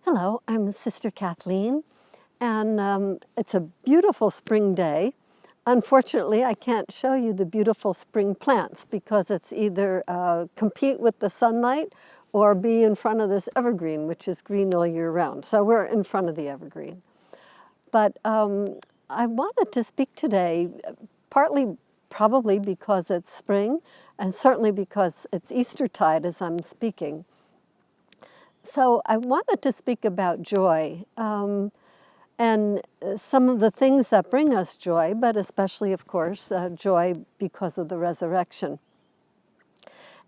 Hello, I'm Sister Kathleen, and it's a beautiful spring day. Unfortunately, I can't show you the beautiful spring plants because it's either compete with the sunlight or be in front of this evergreen, which is green all year round. So we're in front of the evergreen. But I wanted to speak today, partly probably because it's spring, and certainly because it's Eastertide as I'm speaking. So I wanted to speak about joy and some of the things that bring us joy, but especially, of course, joy because of the resurrection.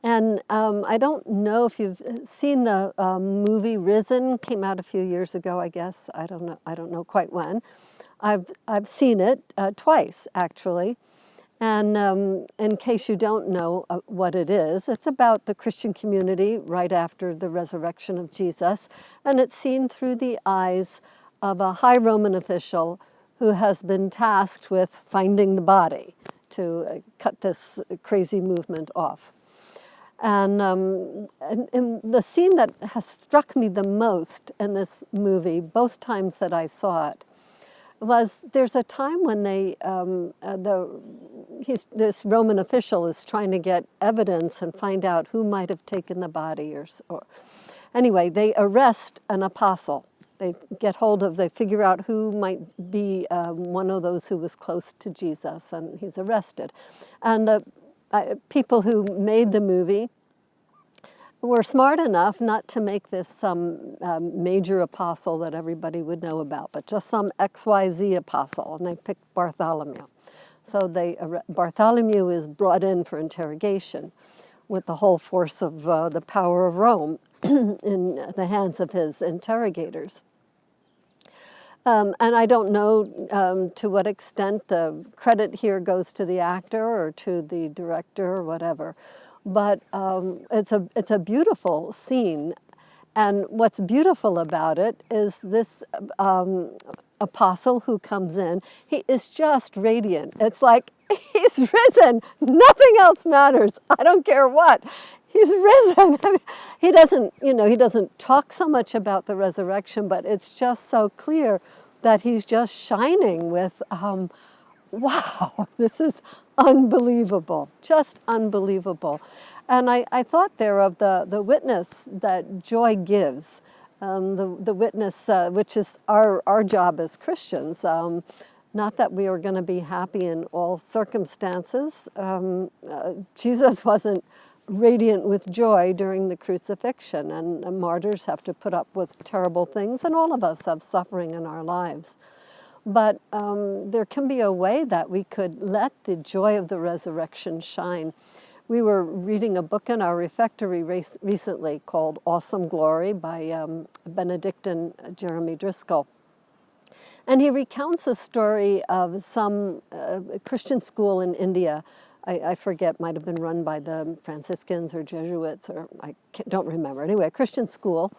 And I don't know if you've seen the movie Risen. Came out a few years ago, I guess. I don't know quite when. I've seen it twice, actually. And in case you don't know what it is, it's about the Christian community right after the resurrection of Jesus. And it's seen through the eyes of a high Roman official who has been tasked with finding the body to cut this crazy movement off. And the scene that has struck me the most in this movie, both times that I saw it, was there's a time when this Roman official is trying to get evidence and find out who might have taken the body, or anyway, they arrest an apostle. They figure out who might be one of those who was close to Jesus, and he's arrested. And people who made the movie were smart enough not to make this some major apostle that everybody would know about, but just some XYZ apostle, and they picked Bartholomew. So Bartholomew is brought in for interrogation with the whole force of the power of Rome in the hands of his interrogators. And I don't know to what extent credit here goes to the actor or to the director or whatever, but it's a beautiful scene. And what's beautiful about it is this apostle who comes in, he is just radiant. It's like, he's risen, nothing else matters, I don't care what. He's risen. I mean, he doesn't talk so much about the resurrection, but it's just so clear that he's just shining with, wow, this is unbelievable, just unbelievable. And I thought there of the witness that joy gives, the witness, which is our job as Christians. Not that we are going to be happy in all circumstances. Jesus wasn't radiant with joy during the crucifixion, and martyrs have to put up with terrible things, and all of us have suffering in our lives. But there can be a way that we could let the joy of the resurrection shine. We were reading a book in our refectory recently called Awesome Glory by Benedictine Jeremy Driscoll. And he recounts a story of some Christian school in India. I forget, might have been run by the Franciscans or Jesuits, or I don't remember. Anyway, a Christian school.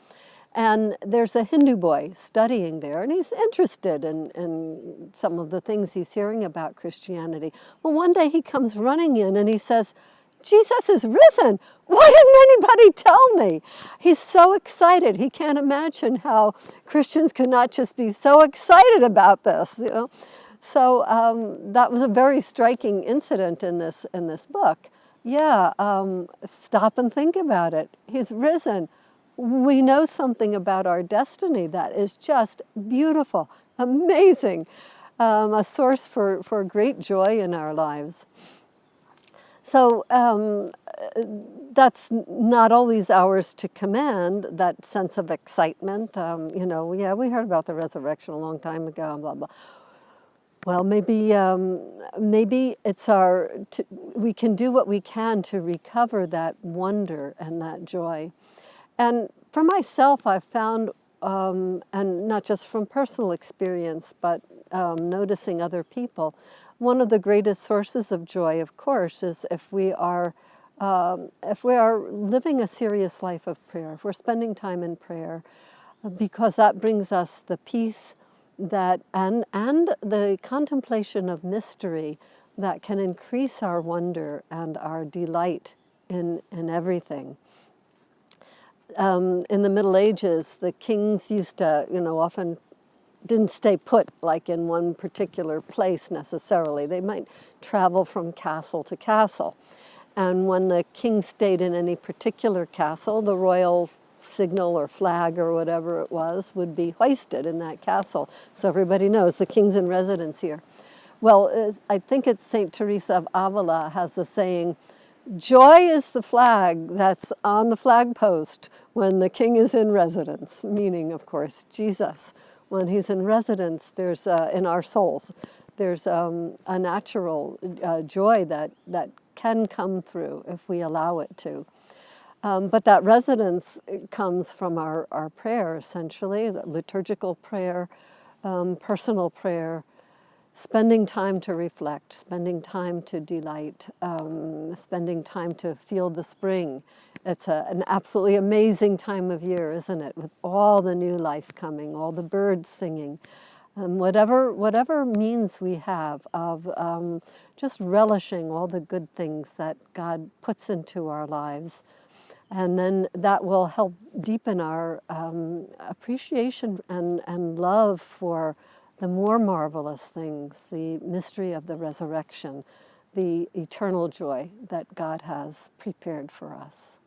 And there's a Hindu boy studying there, and he's interested in some of the things he's hearing about Christianity. Well, one day he comes running in and he says, Jesus is risen. Why didn't anybody tell me? He's so excited. He can't imagine how Christians could not just be so excited about this, you know. So that was a very striking incident in this book. Yeah, stop and think about it. He's risen. We know something about our destiny that is just beautiful, amazing, a source for great joy in our lives. So that's not always ours to command, that sense of excitement. We heard about the resurrection a long time ago, blah, blah. Well, maybe it's we can do what we can to recover that wonder and that joy. And for myself, I've found, and not just from personal experience, but noticing other people, one of the greatest sources of joy, of course, is if we are living a serious life of prayer, if we're spending time in prayer, because that brings us the peace that and the contemplation of mystery that can increase our wonder and our delight in everything. In the Middle Ages, the kings used to, often didn't stay put like in one particular place necessarily. They might travel from castle to castle. And when the king stayed in any particular castle, the royal signal or flag or whatever it was would be hoisted in that castle. So everybody knows the king's in residence here. Well, I think it's St. Teresa of Avila has the saying, joy is the flag that's on the flag post when the king is in residence, meaning, of course, Jesus. When he's in residence, there's in our souls, there's a natural joy that can come through if we allow it to. But that residence comes from our prayer, essentially, the liturgical prayer, personal prayer, spending time to reflect, spending time to delight, spending time to feel the spring. It's an absolutely amazing time of year, isn't it? With all the new life coming, all the birds singing, whatever means we have of just relishing all the good things that God puts into our lives. And then that will help deepen our appreciation and love for the more marvelous things, the mystery of the resurrection, the eternal joy that God has prepared for us.